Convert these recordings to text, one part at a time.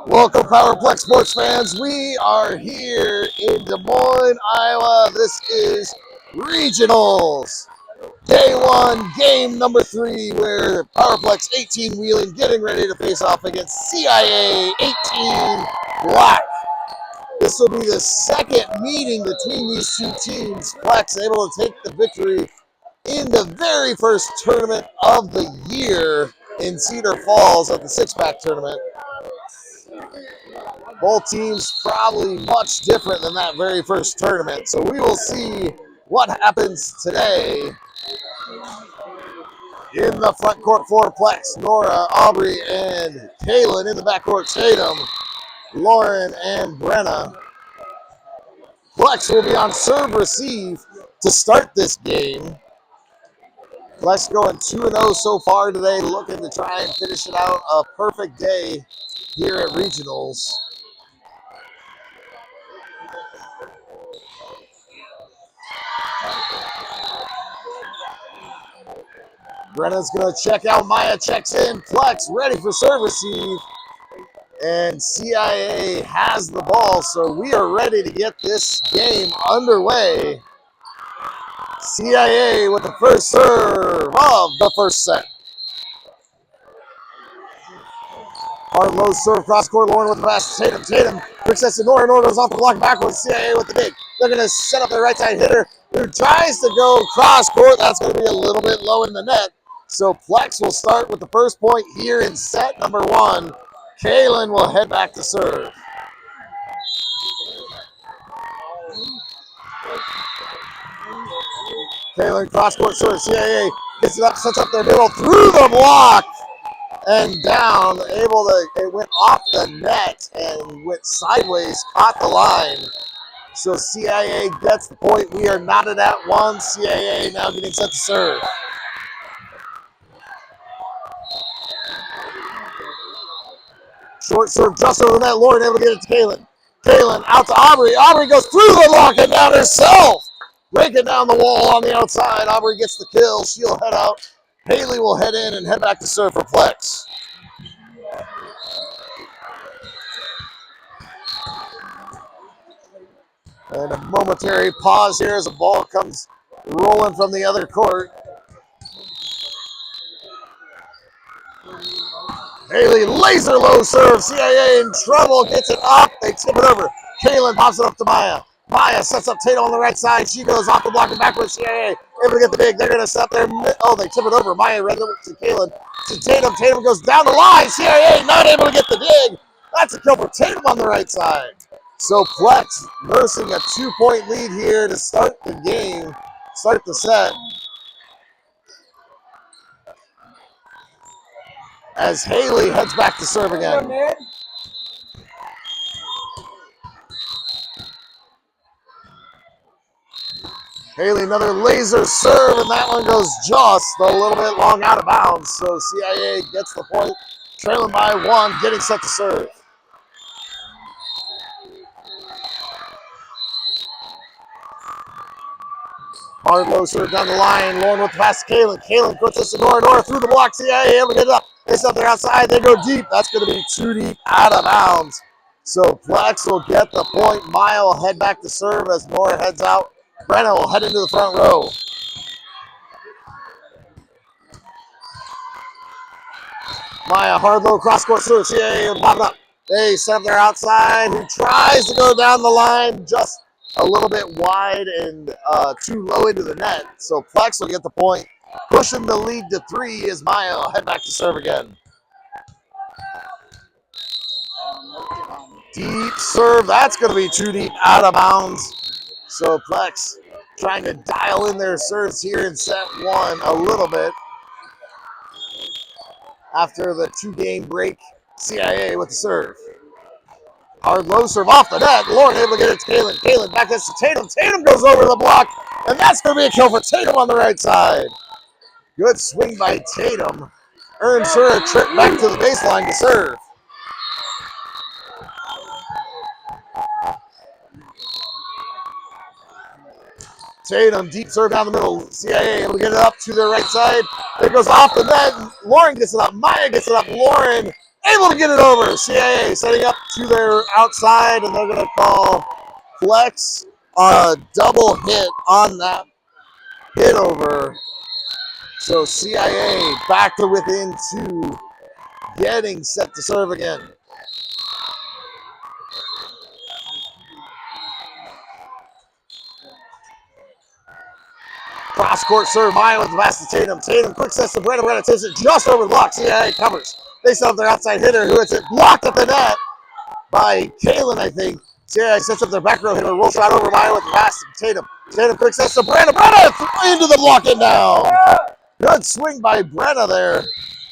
Welcome, Powerplex sports fans. We are here in Des Moines, Iowa. This is Regionals. Day one, game number 3, where Powerplex 18 Wheeling getting ready to face off against CIA 18 Black. This will be the second meeting between these two teams. Plex able to take the victory in the very first tournament of the year in Cedar Falls at the six-pack tournament. Both teams probably much different than that very first tournament. So we will see what happens today. In the front court for Plex, Nora, Aubrey, and Kaylin. In the backcourt, Tatum, Lauren, and Brenna. Plex will be on serve receive to start this game. Plex going 2-0 so far today, looking to try and finish it out a perfect day here at Regionals. Brenna's going to check out. Maya checks in. Plex ready for serve receive. And CIA has the ball, so we are ready to get this game underway. CIA with the first serve of the first set. Hard low serve, cross court, Lauren with the pass. Tatum, quick sets to Nora. Nora goes off the block backwards. CIA with the dig. They're going to set up their right side hitter who tries to go cross court. That's going to be a little bit low in the net. So Plex will start with the first point here in set number 1. Kaylin will head back to serve. Kaylin cross court serve. CIA gets it up, sets up their middle through the block and down. It went off the net and went sideways, caught the line. So CIA gets the point. We are knotted at 1. CIA now getting set to serve. Short serve just over the net. Lauren able to get it to Kaylin. Kaylin out to Aubrey. Aubrey goes through the block and down herself. Breaking down the wall on the outside. Aubrey gets the kill. She'll head out. Haley will head in and head back to serve for Plex. And a momentary pause here as the ball comes rolling from the other court. Haley laser low serve. CIA in trouble. Gets it up. They tip it over. Kaylin pops it up to Maya. Maya sets up Tatum on the right side. She goes off the block and backwards. CIA able to get the dig. They're going to set their... Oh, they tip it over. Maya read it to Kaylin. To Tatum. Tatum goes down the line. CIA not able to get the dig. That's a kill for Tatum on the right side. So Plex nursing a 2-point lead here to start the game. Start the set. As Haley heads back to serve again. Haley, another laser serve, and that one goes just a little bit long out of bounds. So CIA gets the point, trailing by 1, getting set to serve. Hard low serve down the line. Lauren with the pass to Kaylin. Kaylin puts this to Nora. Nora through the block. CIA able to get it up. They set there outside. They go deep. That's going to be too deep out of bounds. So Plex will get the point. Maya will head back to serve as Nora heads out. Brenna will head into the front row. Maya, hard low cross court serve. CIA popping up. They set up there outside. Who tries to go down the line just a little bit wide and too low into the net. So Plex will get the point. Pushing the lead to 3 as Maya will head back to serve again. Deep serve. That's going to be too deep out of bounds. So Plex trying to dial in their serves here in set 1 a little bit. After the 2-game break, CIA with the serve. Hard low serve off the net. Lauren able to get it to Kaylin. Kaylin back gets to Tatum. Tatum goes over the block, and that's going to be a kill for Tatum on the right side. Good swing by Tatum. Earns her a trip back to the baseline to serve. Tatum, deep serve down the middle. CIA able to get it up to their right side. It goes off the net. Lauren gets it up. Maya gets it up. Lauren able to get it over. CIA setting up to their outside, and they're going to call flex a double hit on that hit over. So CIA back to within 2, getting set to serve again. Cross-court serve, Maya with the pass to Tatum. Tatum quick sets to Brenna. Brenna tips it just over the block. CIA covers. They set up their outside hitter, who hits it blocked at the net by Kaylin, I think. CIA sets up their back row hitter, roll shot over Maya with the pass to Tatum. Tatum quick sets to Brenna. Brenna into the block and down. Good swing by Brenna there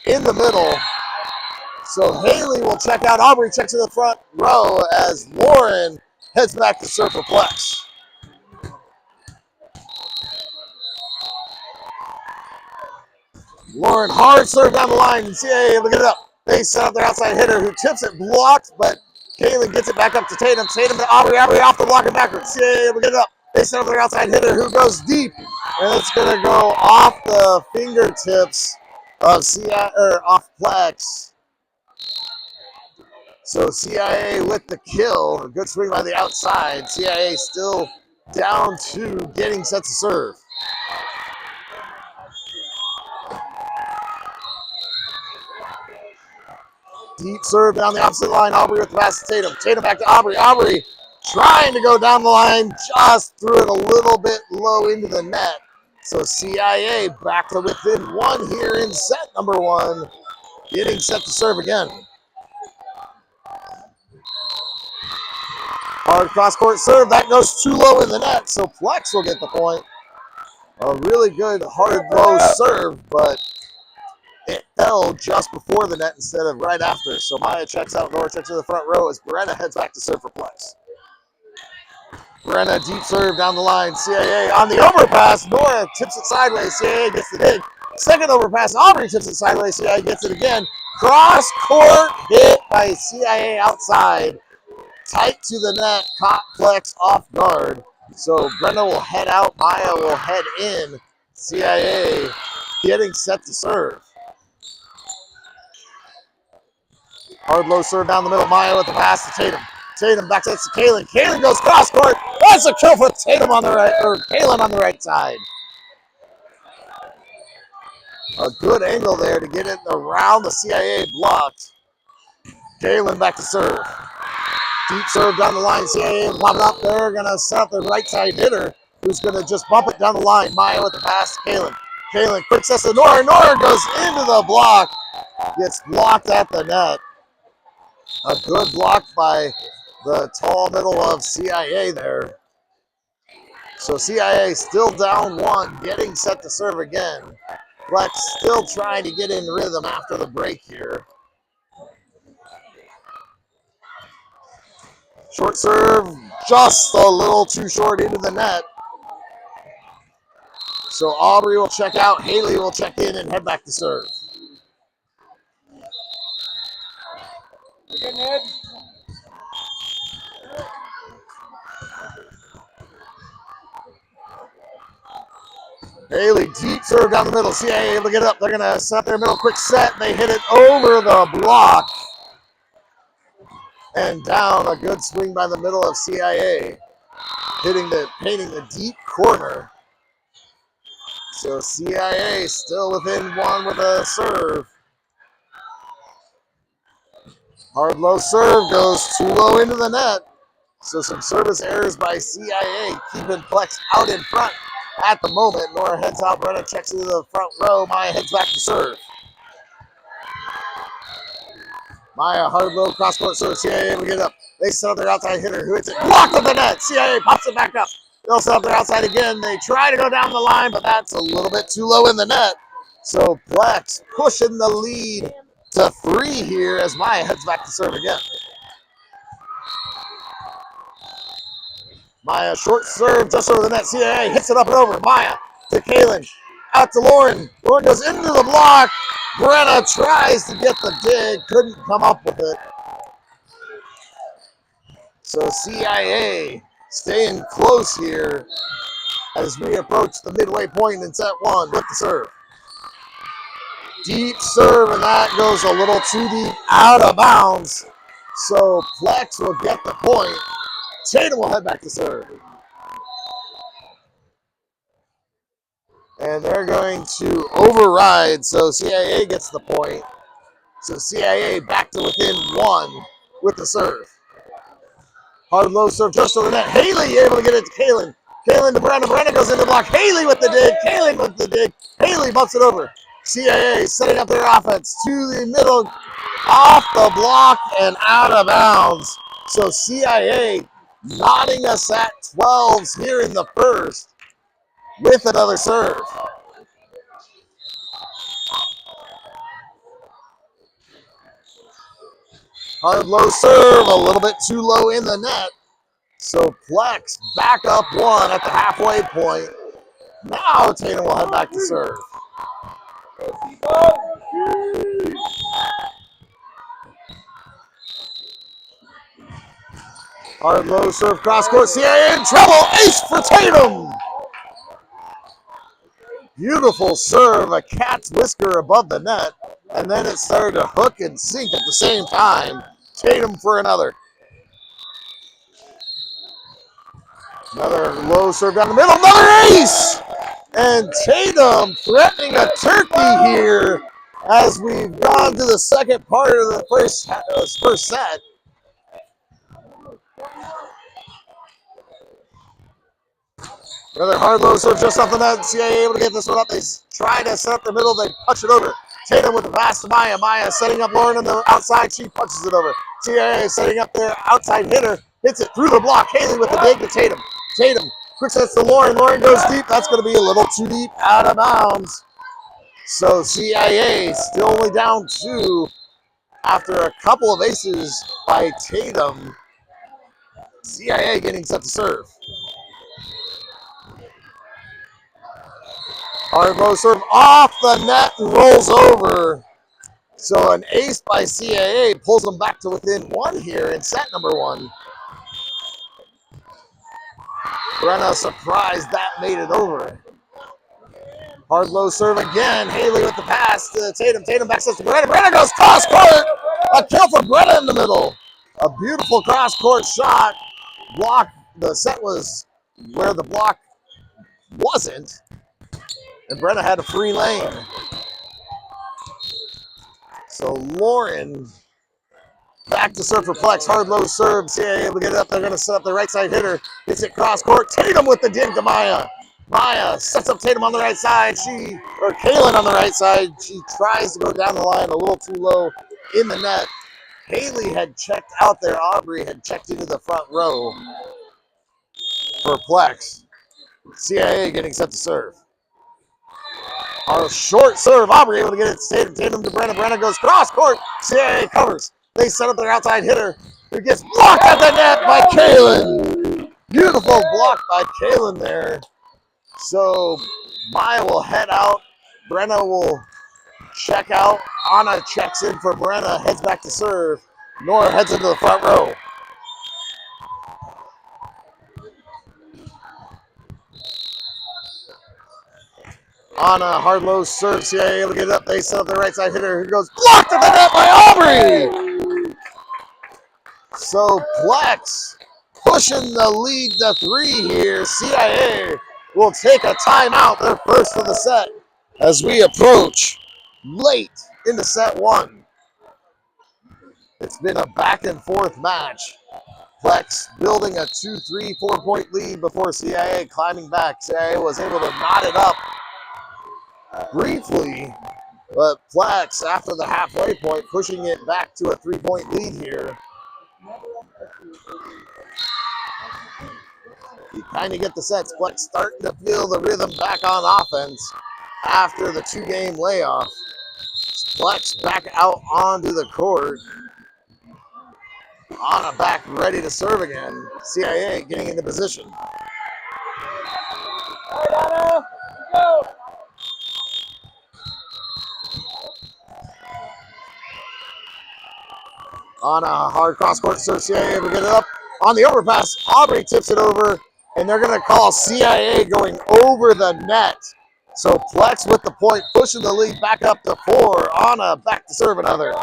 in the middle. So Haley will check out. Aubrey checks in the front row as Lauren heads back to serve for flex. Lauren, hard serve down the line, and CIA able to get it up. They set up their outside hitter who tips it, blocked, but Kaylin gets it back up to Tatum. Tatum to Aubrey. Aubrey off the block and backwards. CIA able to get it up. They set up their outside hitter who goes deep, and it's going to go off the fingertips of CIA, or off flex. So CIA with the kill. A good swing by the outside. CIA still down 2, getting set to serve. Deep serve down the opposite line. Aubrey with the pass to Tatum. Tatum back to Aubrey. Aubrey trying to go down the line. Just threw it a little bit low into the net. So CIA back to within 1 here in set number 1. Getting set to serve again. Hard cross-court serve. That goes too low in the net. So Flex will get the point. A really good hard low serve, but it fell just before the net instead of right after. So Maya checks out. Nora checks to the front row as Brenna heads back to serve for Flex. Brenna deep serve down the line. CIA on the overpass. Nora tips it sideways. CIA gets the dig. Second overpass. Aubrey tips it sideways. CIA gets it again. Cross court hit by CIA outside. Tight to the net. Caught Flex off guard. So Brenna will head out. Maya will head in. CIA getting set to serve. Hard low serve down the middle. Maya with the pass to Tatum. Tatum back to Kaylin. Kaylin goes cross court. That's a kill for Tatum on the right, or Kaylin on the right side. A good angle there to get it around the CIA blocked. Kaylin back to serve. Deep serve down the line. CIA popping up. They're going to set up the right side hitter who's going to just bump it down the line. Maya with the pass to Kaylin. Kaylin quick sets to Nora. Nora goes into the block. Gets blocked at the net. A good block by the tall middle of CIA there. So CIA still down 1, getting set to serve again. Flex still trying to get in rhythm after the break here. Short serve, just a little too short into the net. So Aubrey will check out, Haley will check in and head back to serve. Again, Ed. Haley, deep serve down the middle. CIA able to get up. They're going to set up their middle quick set. They hit it over the block. And down. A good swing by the middle of CIA. Painting the deep corner. So CIA still within 1 with a serve. Hard low serve goes too low into the net. So some service errors by CIA, keeping Flex out in front at the moment. Nora heads out, Brenna checks into the front row. Maya heads back to serve. Maya, hard low, cross court serve. CIA able to get up. They set up their outside hitter who hits it. Blocked at the net. CIA pops it back up. They'll set up their outside again. They try to go down the line, but that's a little bit too low in the net. So Flex pushing the lead to 3 here as Maya heads back to serve again. Maya, short serve just over the net. CIA hits it up and over. Maya to Kaylin. Out to Lauren. Lauren goes into the block. Brenna tries to get the dig. Couldn't come up with it. So CIA staying close here. as we approach the midway point in set one with the serve. Deep serve, and that goes a little too deep, out of bounds. So Plex will get the point. Tatum will head back to serve. And they're going to override, so CIA gets the point. So CIA back to within one with the serve. Hard low serve just to the net. Haley able to get it to Kalen. Kalen to Brenna. Brenna goes into the block. Haley with the dig. Kalen with the dig. Haley bumps it over. CIA setting up their offense to the middle. Off the block and out of bounds. So CIA knotting us at 12s here in the first with another serve. Hard low serve, a little bit too low in the net. So Plex back up one at the halfway point. Now Tatum will head back to serve. Hard low serve cross court. CIA in trouble. Ace for Tatum. Beautiful serve. A cat's whisker above the net. And then it started to hook and sink at the same time. Tatum for another. Another low serve down the middle. Another ace. And Tatum threatening a turkey here as we've gone to the second part of the first set. Another hard low serve just off the net. CIA able to get this one up. They try to set up the middle. They punch it over. Tatum with the pass to Maya. Maya setting up Lauren on the outside. She punches it over. CIA setting up their outside hitter. Hits it through the block. Haley with the dig to Tatum. Tatum quick sets to Lauren. Lauren goes deep. That's going to be a little too deep, out of bounds. So CIA still only down two after a couple of aces by Tatum. CIA getting set to serve. Hard low serve off the net and rolls over. So an ace by CIA pulls them back to within one here in set number one. Brenna surprised that made it over. Hard low serve again. Haley with the pass to Tatum. Tatum backs up to Brenna. Brenna goes cross court. A kill for Brenna in the middle. A beautiful cross court shot. Block. The set was where the block wasn't. And Brenna had a free lane. So Lauren back to serve for Plex. Hard low serve. CIA able to get it up. They're going to set up the right side hitter. Hits it cross court. Tatum with the dig to Maya. Maya sets up Tatum on the right side. Kaylin on the right side. She tries to go down the line a little too low in the net. Haley had checked out there. Aubrey had checked into the front row for Plex. CIA getting set to serve. A short serve. Aubrey able to get it to Tatum. Tatum to Brenna. Brenna goes cross court. CIA covers. They set up their outside hitter. Who gets blocked at the net by Kaylin. Beautiful block by Kaylin there. So Maya will head out. Brenna will check out. Anna checks in for Brenna. Heads back to serve. Nora heads into the front row. Anna, hard low serve. CIA able to get it up. They set up their right side hitter. Who goes blocked at the net by Aubrey. So Plex pushing the lead to 3 here. CIA will take a timeout, their first of the set, as we approach late into set one. It's been a back and forth match. Plex building a 2-3, 4-point lead before CIA climbing back. CIA was able to knot it up briefly, but Plex, after the halfway point, pushing it back to a 3-point lead here. You kind of get the sets. Plex starting to feel the rhythm back on offense after the 2-game layoff. Plex back out onto the court. Anna back ready to serve again. CIA getting into position. All right, Anna, go. On a hard cross court serve, CIA able to get it up on the overpass. Aubrey tips it over, and they're going to call CIA going over the net. So Plex with the point, pushing the lead back up to 4. Anna back to serve another.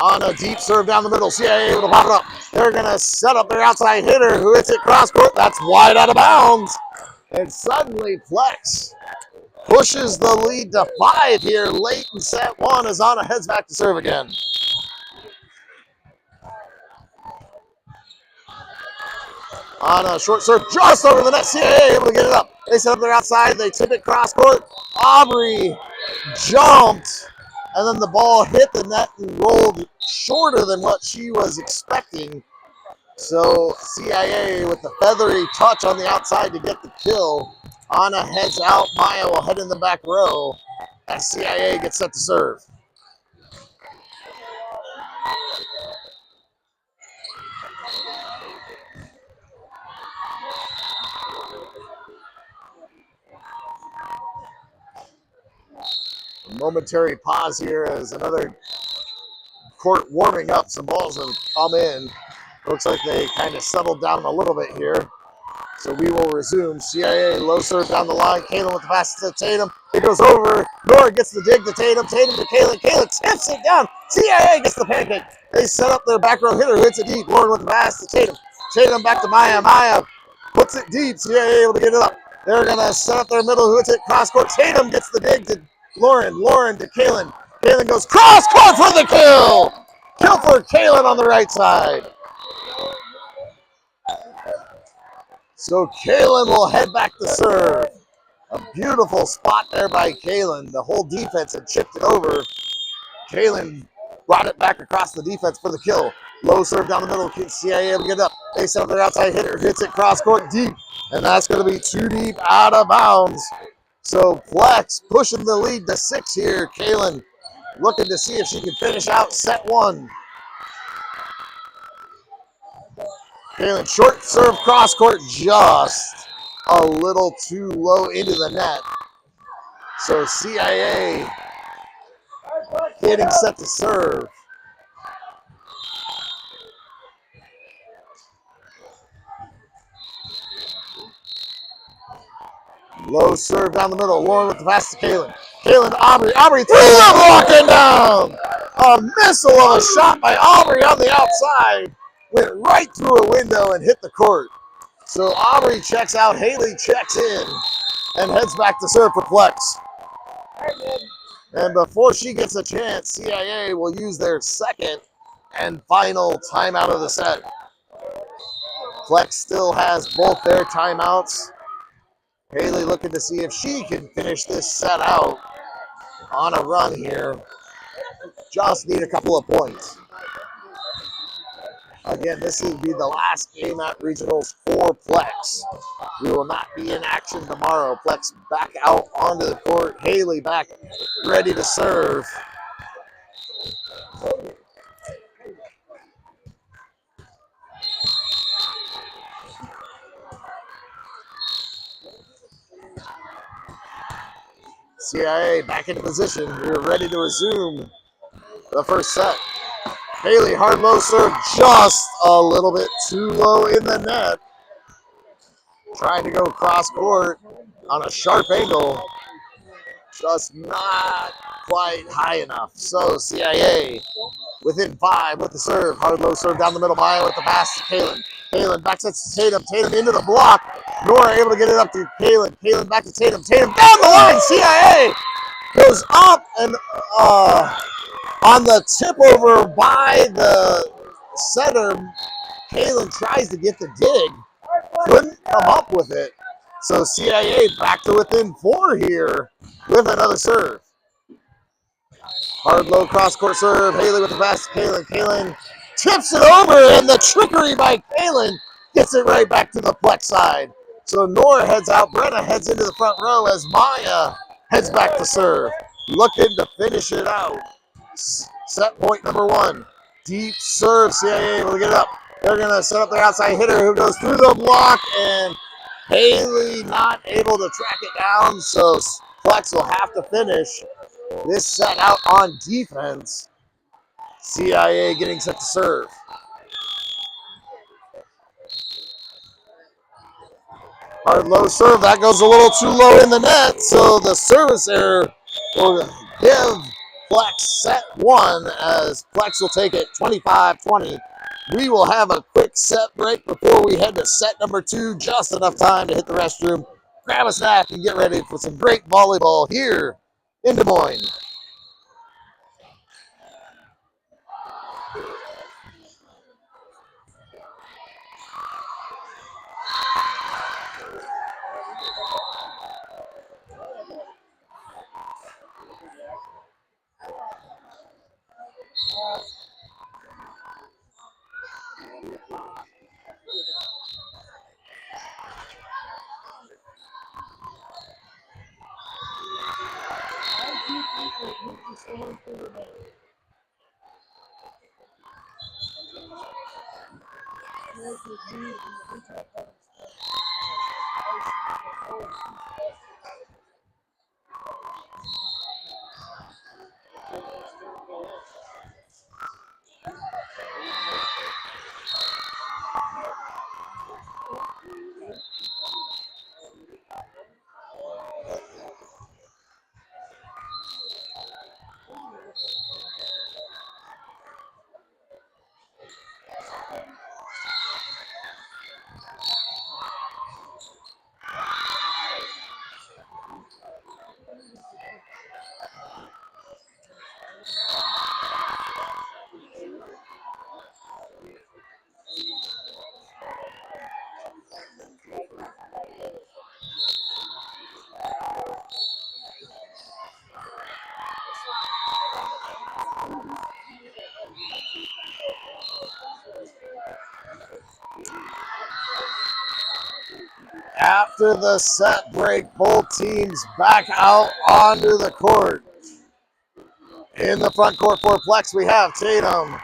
On a deep serve down the middle, CIA able to pop it up. They're going to set up their outside hitter who hits it cross court. That's wide out of bounds. And suddenly Plex pushes the lead to 5 here late in set 1 as Anna heads back to serve again. On a short serve just over the net, CIA able to get it up. They set up their outside, they tip it cross court. Aubrey jumped, and then the ball hit the net and rolled shorter than what she was expecting. So CIA with the feathery touch on the outside to get the kill. Anna heads out, Maya will head in the back row as CIA gets set to serve. A momentary pause here as another court warming up. Some balls have come in. Looks like they kind of settled down a little bit here. So we will resume. CIA low serve down the line. Kaylin with the pass to Tatum. It goes over. Nora gets the dig to Tatum. Tatum to Kaylin. Kaylin tips it down. CIA gets the pancake. They set up their back row hitter who hits it deep. Lauren with the pass to Tatum. Tatum back to Maya. Maya puts it deep. CIA able to get it up. They're going to set up their middle who hits it cross court. Tatum gets the dig to Lauren. Lauren to Kaylin. Kaylin goes cross court for the kill. Kill for Kaylin on the right side. So Kaylin will head back to serve. A beautiful spot there by Kaylin. The whole defense had chipped it over. Kaylin brought it back across the defense for the kill. Low serve down the middle. CIA able to get it up. They set up their outside hitter. Hits it cross court deep. And that's going to be too deep out of bounds. So Plex pushing the lead to 6 here. Kaylin looking to see if she can finish out set 1. Kaylin, short serve cross court, just a little too low into the net. So CIA getting set to serve. Low serve down the middle. Lauren with the pass to Kaylin. Kaylin to Aubrey. Aubrey through the block and down. A missile of a shot by Aubrey on the outside. Went right through a window and hit the court. So Aubrey checks out. Haley checks in and heads back to serve for Plex. And before she gets a chance, CIA will use their second and final timeout of the set. Plex still has both their timeouts. Haley looking to see if she can finish this set out on a run here. Just need a couple of points. Again, this will be the last game at Regionals for Plex. We will not be in action tomorrow. Plex back out onto the court. Haley back ready to serve. CIA back into position. We're ready to resume the first set. Haley, hard low serve, just a little bit too low in the net. Trying to go cross court on a sharp angle. Just not quite high enough. So CIA within 5 with the serve. Hard low serve down the middle. Maya with the pass to Kaylin. Kaylin back to Tatum. Tatum into the block. Nora able to get it up to Kaylin. Kaylin back to Tatum. Tatum down the line. CIA goes up and on the tip over by the center. Kaylin tries to get the dig. Couldn't come up with it. So CIA back to within 4 here with another serve. Hard low cross court serve. Haley with the pass to Kaylin. Kaylin tips it over, and the trickery by Kaylin gets it right back to the Plex side. So Nora heads out. Brenna heads into the front row as Maya heads back to serve. Looking to finish it out. Set point number 1. Deep serve. CIA able to get it up. They're going to set up their outside hitter who goes through the block, and Haley not able to track it down. So Plex will have to finish this set out on defense. CIA getting set to serve. Hard low serve. That goes a little too low in the net. So the service error will give Plex set one as Plex will take it 25-20. We will have a quick set break before we head to set number two. Just enough time to hit the restroom, grab a snack, and get ready for some great volleyball here in Des Moines. After the set break, both teams back out onto the court. In the front court for Plex, we have Tatum,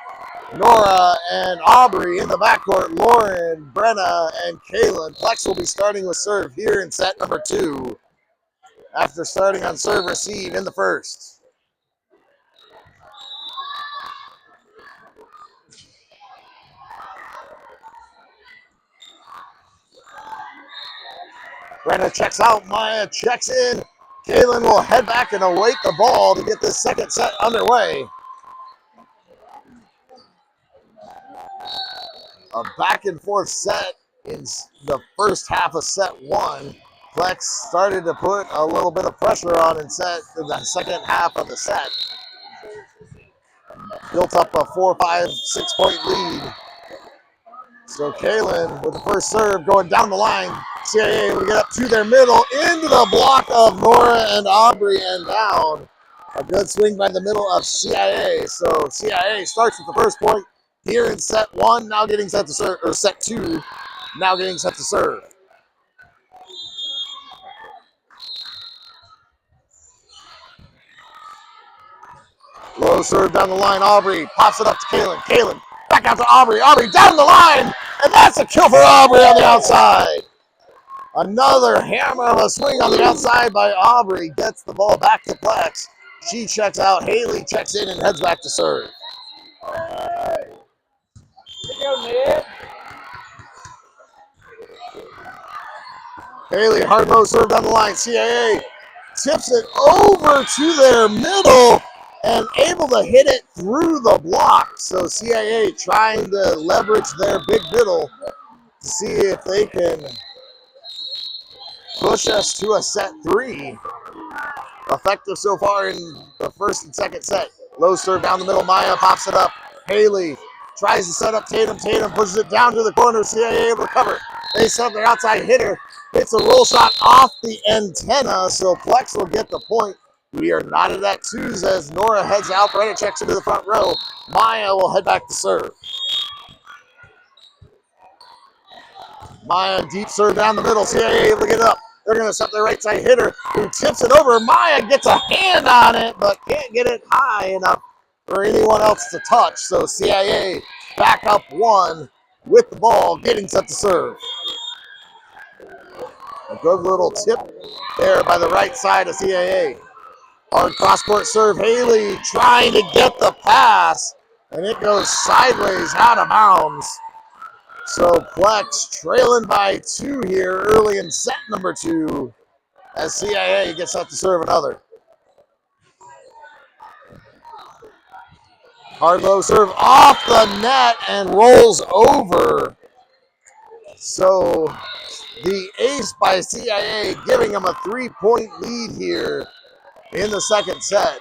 Nora, and Aubrey. In the backcourt, Lauren, Brenna, and Kaylin. Plex will be starting with serve here in set number two after starting on serve receive in the first. Brenna checks out, Maya checks in. Kaylin will head back and await the ball to get this second set underway. A back and forth set in the first half of set one. Plex started to put a little bit of pressure on in the second half of the set. Built up a 4, 5, 6 point lead. So Kaylin with the first serve going down the line. CIA will get up to their middle into the block of Nora and Aubrey and down. A good swing by the middle of CIA. So CIA starts with the first point here in set one, now getting set to serve, or set two, now getting set to serve. Low serve down the line, Aubrey pops it up to Kaylin. Kaylin back out to Aubrey. Aubrey down the line, and that's a kill for Aubrey on the outside. Another hammer of a swing on the outside by Aubrey gets the ball back to Plex. She checks out. Haley checks in and heads back to serve. Haley, hard low serve down the line. CIA tips it over to their middle and able to hit it through the block. So CIA trying to leverage their big middle to see if they can push us to a set three. Effective so far in the first and second set. Low serve down the middle. Maya pops it up. Haley tries to set up Tatum. Tatum pushes it down to the corner. CIA able to cover. They set up their outside hitter. Hits a roll shot off the antenna, so Plex will get the point. We are knotted at twos as Nora heads out. Brenna checks into the front row. Maya will head back to serve. Maya deep serve down the middle. CIA able to get up. They're going to set their right side hitter who tips it over. Maya gets a hand on it, but can't get it high enough for anyone else to touch. So CIA back up one with the ball, getting set to serve. A good little tip there by the right side of CIA. Hard cross-court serve. Haley trying to get the pass. And it goes sideways out of bounds. So Plex trailing by 2 here early in set number 2 as CIA gets up to serve another. Hard low serve off the net and rolls over. So the ace by CIA giving him a 3-point lead here in the second set.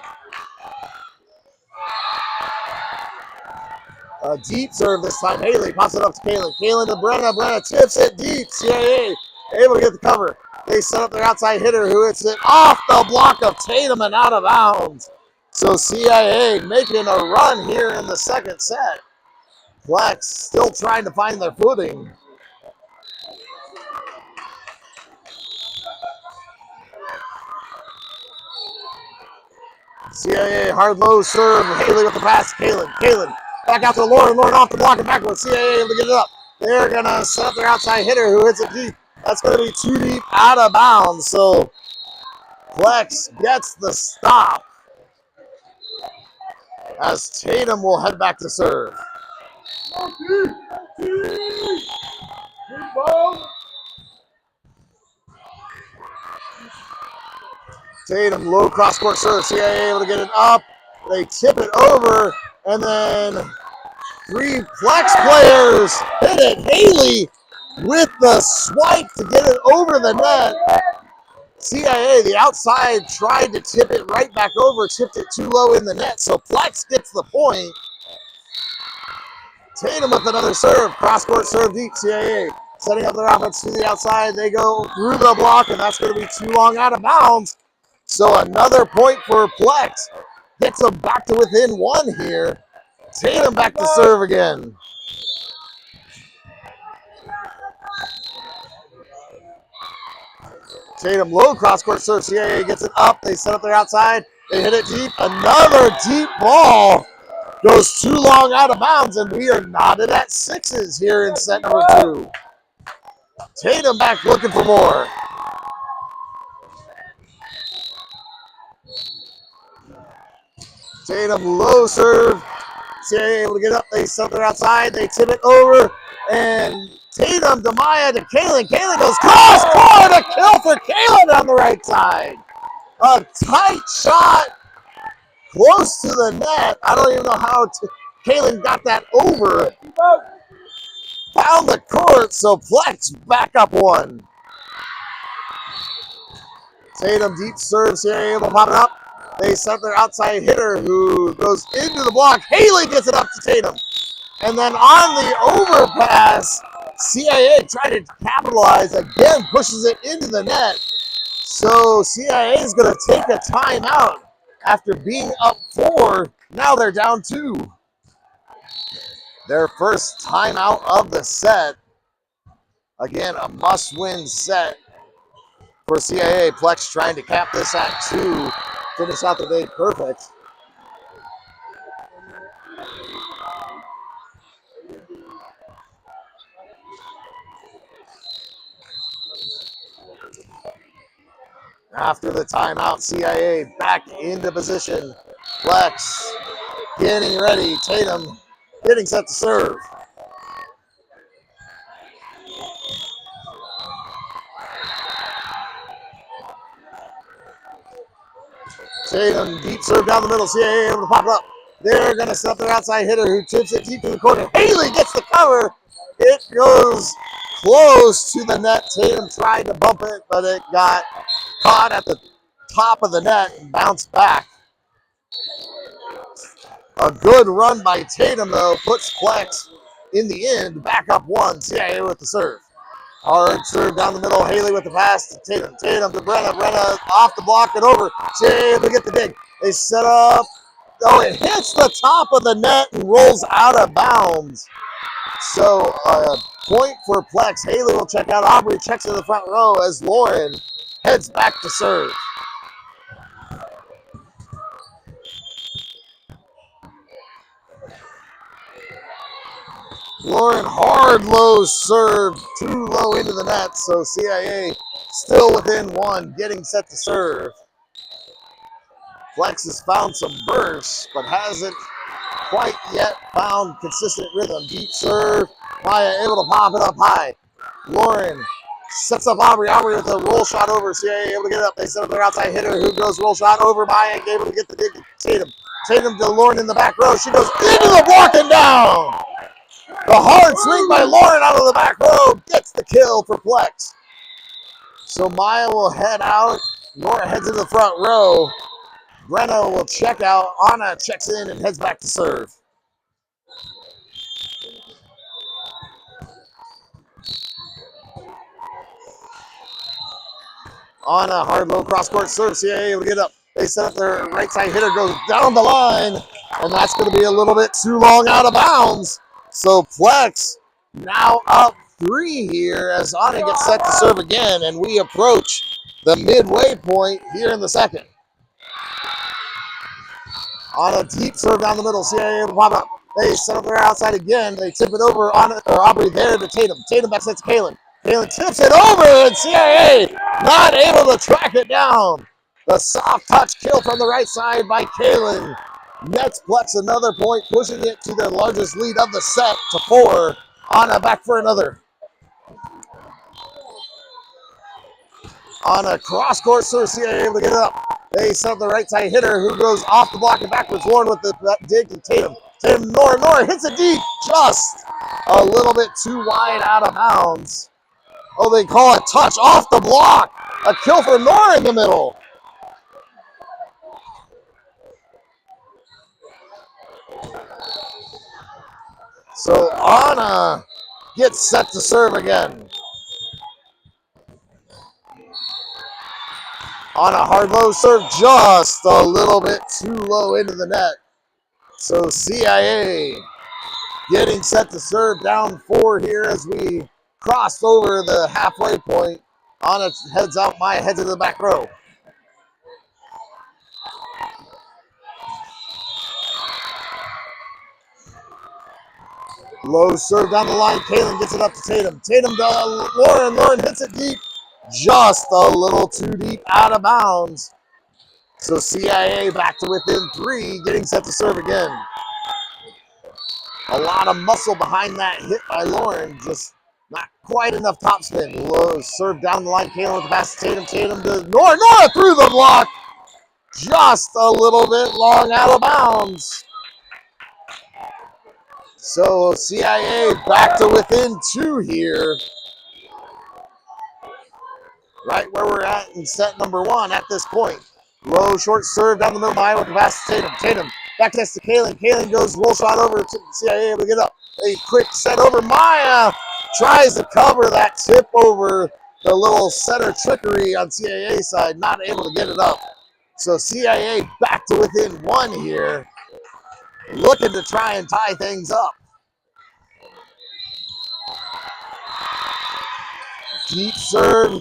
A deep serve this time. Haley pops it up to Kalen. Kalen to Brenna. Brenna tips it deep. CIA able to get the cover. They set up their outside hitter who hits it off the block of Tatum and out of bounds. So CIA making a run here in the second set. Plex still trying to find their footing. CIA hard low serve. Haley with the pass. Kalen back out to Lauren. Lauren off the block and backwards. CIA able to get it up. They're going to set up their outside hitter who hits it deep. That's going to be too deep out of bounds. So Plex gets the stop as Tatum will head back to serve. Tatum low cross court serve. CIA able to get it up. They tip it over, and then 3 Plex players hit it. Haley with the swipe to get it over the net. CIA, the outside, tried to tip it right back over, tipped it too low in the net, so Plex gets the point. Tatum with another serve, cross-court serve deep, CIA. Setting up their offense to the outside, they go through the block, and that's going to be too long out of bounds. So another point for Plex. Gets them back to within 1 here. Tatum back to serve again. Tatum low cross-court serve. CIA gets it up. They set up their outside. They hit it deep. Another deep ball goes too long out of bounds, and we are knotted at 6s here in set number 2. Tatum back looking for more. Tatum low serve. CIA able to get up. They set up their outside. They tip it over, and Tatum to Maya to Kalen. Kalen goes cross court, a kill for Kalen on the right side. A tight shot close to the net. I don't even know how Kalen got that over. Found the court, so Plex back up 1. Tatum deep serve, CIA able to pop it up. They set their outside hitter who goes into the block. Haley gets it up to Tatum. And then on the overpass, CIA tried to capitalize again, pushes it into the net. So CIA is going to take a timeout after being up 4. Now they're down 2. Their first timeout of the set. Again, a must-win set for CIA. Plex trying to cap this at 2. Finish out the day perfect. After the timeout, CIA back into position. Plex getting ready. Tatum getting set to serve. Tatum deep serve down the middle. CIA able to pop it up. They're going to set up their outside hitter who tips it deep in the corner. Haley gets the cover. It goes close to the net. Tatum tried to bump it, but it got caught at the top of the net and bounced back. A good run by Tatum, though, puts Plex in the end back up 1. CIA with the serve. Hard serve down the middle. Haley with the pass to Tatum. Tatum to Brenna. Brenna off the block and over. CIA to get the dig. They set up. Oh, it hits the top of the net and rolls out of bounds. So a point for Plex. Haley will check out. Aubrey checks in the front row as Lauren heads back to serve. Lauren hard low serve, too low into the net, so CIA still within 1, getting set to serve. Plex has found some bursts, but hasn't quite yet found consistent rhythm. Deep serve. Maya able to pop it up high. Lauren sets up Aubrey. Aubrey with a roll shot over. CIA able to get it up. They set up their outside hitter who goes roll shot over. Maya able to get the dig to Tatum. Tatum to Lauren in the back row. She goes into the block and down. The hard swing by Lauren out of the back row gets the kill for Plex. So Maya will head out. Nora heads into the front row. Brenna will check out. Anna checks in and heads back to serve. Anna, hard low cross court serve. CIA able to get up. They set up their right side hitter, goes down the line, and that's going to be a little bit too long out of bounds. So Plex now up 3 here as Anna gets set to serve again, and we approach the midway point here in the second. On a deep serve down the middle, CIA able to pop up. They set up their outside again. They tip it over on Aubrey there to Tatum. Tatum back sets to Kaylin. Kaylin tips it over, and CIA not able to track it down. The soft touch kill from the right side by Kaylin. Nets Plex another point, pushing it to their largest lead of the set to 4. Anna back for another. On a cross court serve, CIA able to get it up. They set up the right side hitter who goes off the block and backwards. Lauren with the dig to Tatum. Tatum, Nora hits it deep, just a little bit too wide out of bounds. Oh, they call it touch off the block. A kill for Nora in the middle. So Anna gets set to serve again. On a hard low serve, just a little bit too low into the net. So CIA getting set to serve down 4 here as we cross over the halfway point. Anna heads out, Maya heads into the back row. Low serve down the line. Kaylin gets it up to Tatum. Tatum to Lauren. Lauren hits it deep. Just a little too deep out of bounds. So CIA back to within 3, getting set to serve again. A lot of muscle behind that hit by Lauren. Just not quite enough topspin. Low serve down the line. Kaylin with the pass to Tatum. Tatum to Nora. Nora through the block. Just a little bit long out of bounds. So CIA back to within 2 here. Right where we're at in set number 1 at this point. Low short serve down the middle. Maya with the pass to Tatum. Tatum back test to Kaylin. Kaylin goes roll shot over to CIA able to get up. A quick set over. Maya tries to cover that tip over the little setter trickery on CIA side. Not able to get it up. So CIA back to within 1 here. Looking to try and tie things up. Deep serve.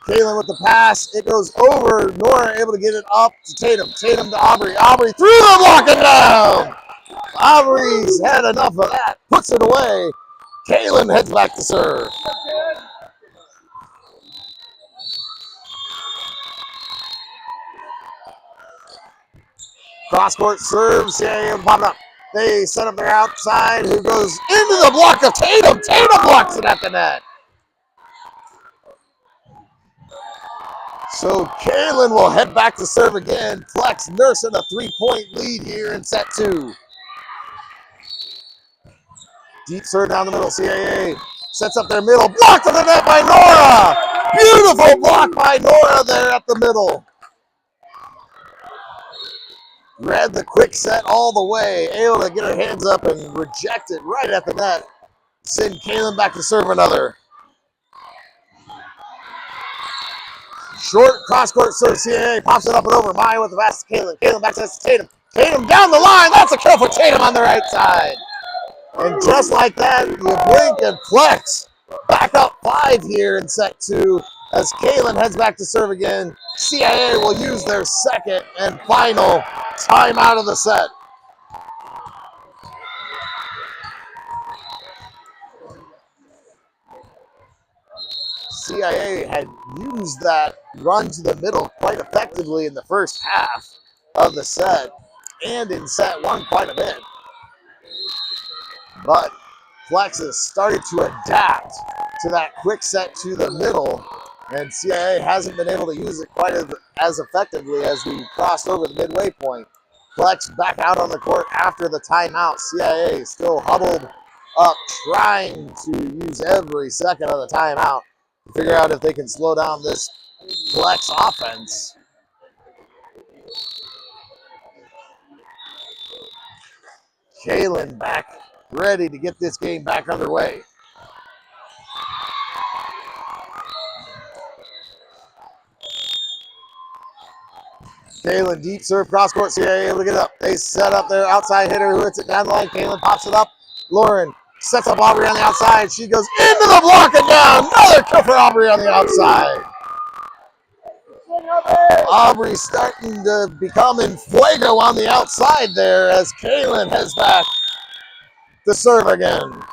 Kaylin with the pass. It goes over. Nora able to get it up to Tatum. Tatum to Aubrey. Aubrey through the block and down. Aubrey's had enough of that. Puts it away. Kaylin heads back to serve. Cross court serves. Yeah, popping up. They set up their outside. Who goes into the block of Tatum. Tatum blocks it at the net. So Kaylin will head back to serve again. Plex nursing a 3-point lead here in set 2. Deep serve down the middle. CIA sets up their middle. Blocked to the net by Nora. Beautiful block by Nora there at the middle. Read the quick set all the way. Able to get her hands up and reject it right at the net. Send Kaylin back to serve another. Short cross-court serve. CIA pops it up and over. Maya with the pass to Kaylin. Kaylin back to Tatum. Tatum down the line. That's a kill for Tatum on the right side. And just like that, you blink and Plex back up 5 here in set 2 as Kaylin heads back to serve again. CIA will use their second and final timeout of the set. CIA had used that run to the middle quite effectively in the first half of the set and in set 1 quite a bit. But Flex has started to adapt to that quick set to the middle, and CIA hasn't been able to use it quite as effectively as we crossed over the midway point. Flex back out on the court after the timeout. CIA still huddled up, trying to use every second of the timeout to figure out if they can slow down this Flex offense. Kalen back, ready to get this game back underway. Kalen, deep serve, cross court, CIA able to get it up. They set up their outside hitter who hits it down the line. Kalen pops it up. Lauren sets up Aubrey on the outside. She goes into the block and down. Another kill for Aubrey on the outside. Aubrey starting to become in fuego on the outside there as Kalen heads back to serve again.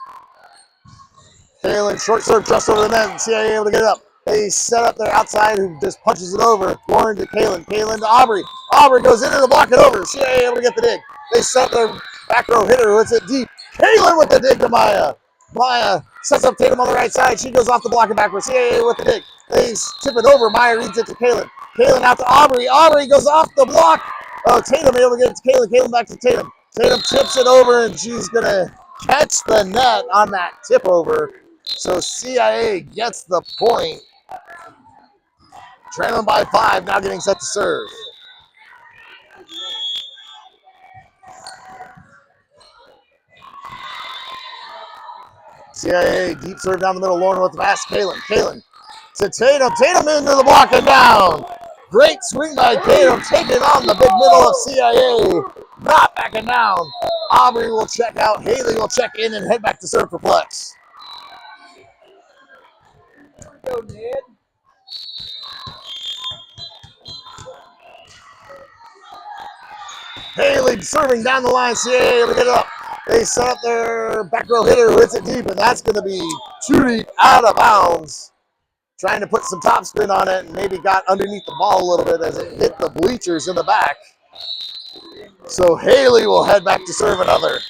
Kalen, short serve just over the net, and CIA able to get it up. They set up their outside who just punches it over. Lauren to Kalen, Kalen to Aubrey. Aubrey goes into the block and over. CIA able to get the dig. They set their back row hitter who hits it deep. Kalen with the dig to Maya. Maya sets up Tatum on the right side. She goes off the block and backwards. CIA with the dig. They tip it over. Maya reads it to Kalen. Kalen out to Aubrey. Aubrey goes off the block. Oh, Tatum able to get it to Kalen. Kalen back to Tatum. Tatum tips it over, and she's going to catch the net on that tip over. So CIA gets the point. Trailing by 5, now getting set to serve. CIA deep serve down the middle. Lauren with the pass. Kalen to Tatum. Tatum into the block and down. Great swing by Tatum, taking on the big middle of CIA. Not backing down. Aubrey will check out. Haley will check in and head back to serve for Flex. Go, Ned. Haley serving down the line. CIA able to get it up. They set up their back row hitter who hits it deep, and that's going to be too deep, out of bounds. Trying to put some topspin on it and maybe got underneath the ball a little bit as it hit the bleachers in the back. So Haley will head back to serve another.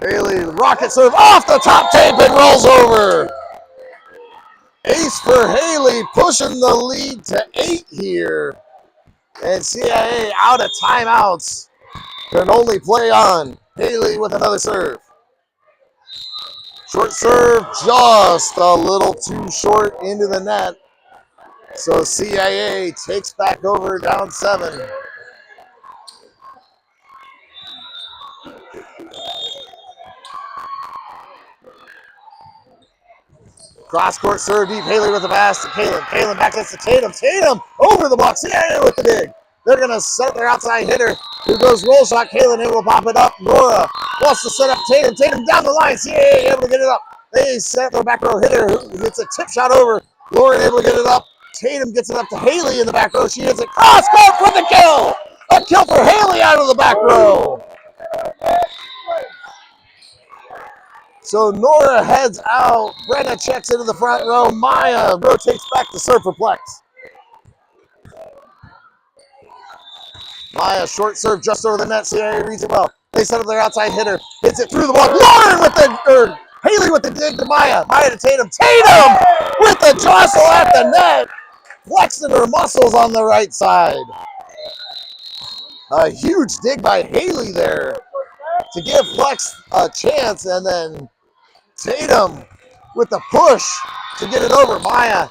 Haley, rocket serve off the top tape and rolls over. Ace for Haley, pushing the lead to 8 here. And CIA out of timeouts, can only play on. Haley with another serve. Short serve, just a little too short into the net. So CIA takes back over, down 7. Cross court serve deep. Haley with the pass to Kalen. Kalen back to Tatum. Tatum over the block. CIA with the dig. They're going to set their outside hitter who goes roll shot. Kalen able to pop it up. Nora wants to set up Tatum. Tatum down the line. CIA able to get it up. They set their back row hitter who gets a tip shot over. Lauren able to get it up. Tatum gets it up to Haley in the back row. She hits it cross court for the kill. A kill for Haley out of the back row. So Nora heads out. Brenna checks into the front row. Maya rotates back to serve for Plex. Maya, short serve just over the net. CIA reads it well. They set up their outside hitter. Hits it through the block. Lauren with the, Haley with the dig to Maya. Maya to Tatum. Tatum with the jostle at the net. Flexing her muscles on the right side. A huge dig by Haley there to give Flex a chance, and then Tatum with the push to get it over. Maya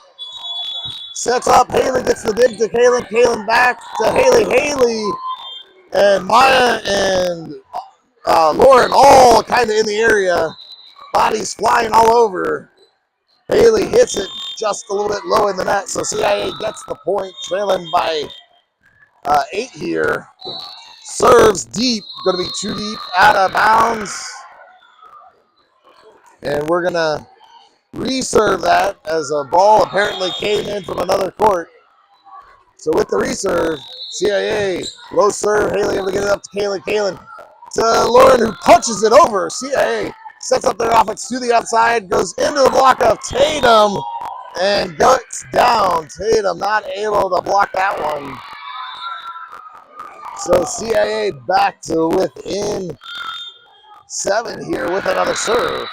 sets up. Haley gets the dig to Kalen. Kalen back to Haley. Haley and Maya and Lauren all kind of in the area. Bodies flying all over. Haley hits it just a little bit low in the net, so CIA gets the point, trailing by 8 here. Serves deep, going to be too deep, out of bounds. And we're going to reserve that as a ball apparently came in from another court. So with the reserve, CIA, low serve, Haley able to get it up to Kalen. Kalen to Lauren who punches it over. CIA sets up their offense to the outside, goes into the block of Tatum, and guts down. Tatum not able to block that one. So CIA back to within 7 here with another serve.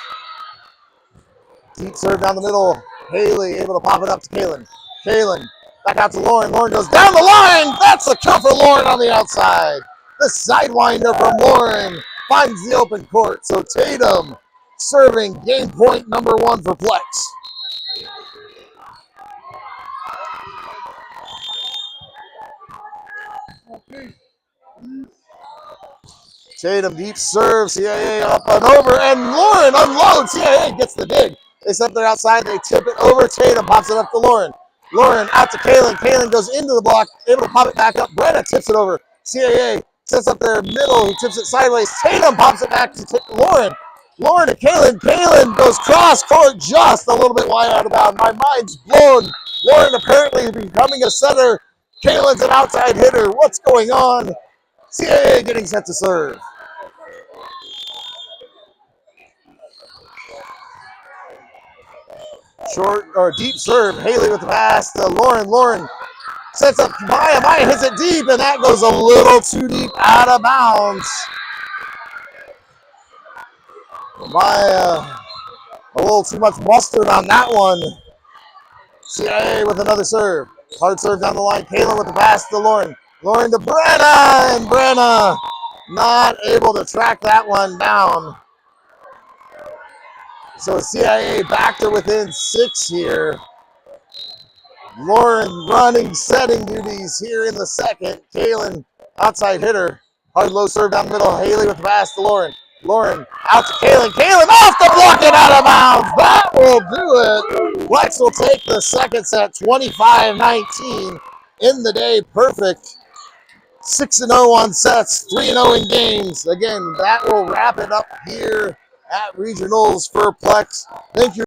Deep serve down the middle. Haley able to pop it up to Kaylin. Kaylin back out to Lauren. Lauren goes down the line. That's a kill for Lauren on the outside. The sidewinder from Lauren finds the open court. So Tatum serving game point number 1 for Plex. Tatum deep serve, CIA up and over, and Lauren unloads. CIA gets the dig. They set there outside, they tip it over. Tatum pops it up to Lauren. Lauren out to Kaylin. Kaylin goes into the block, able to pop it back up. Brenna tips it over. CIA sets up there middle, he tips it sideways. Tatum pops it back to Lauren. Lauren to Kaylin. Kaylin goes cross court just a little bit wide out of bounds. My mind's blown. Lauren apparently becoming a setter. Kaylin's an outside hitter. What's going on? CIA getting set to serve. Short or deep serve. Haley with the pass to Lauren. Lauren sets up Maya. Maya hits it deep, and that goes a little too deep out of bounds. Maya, a little too much mustard on that one. CIA with another serve. Hard serve down the line. Kayla with the pass to Lauren. Lauren to Brenna, and Brenna not able to track that one down. So CIA back to within 6 here. Lauren running setting duties here in the second. Kaylin outside hitter. Hard low serve down the middle. Haley with the pass to Lauren. Lauren out to Kaylin. Kaylin off the block and out of bounds. That will do it. Plex will take the second set 25-19 in the day. Perfect. 6-0 on sets, 3-0 in games. Again, that will wrap it up here at regionals for Plex. Thank you.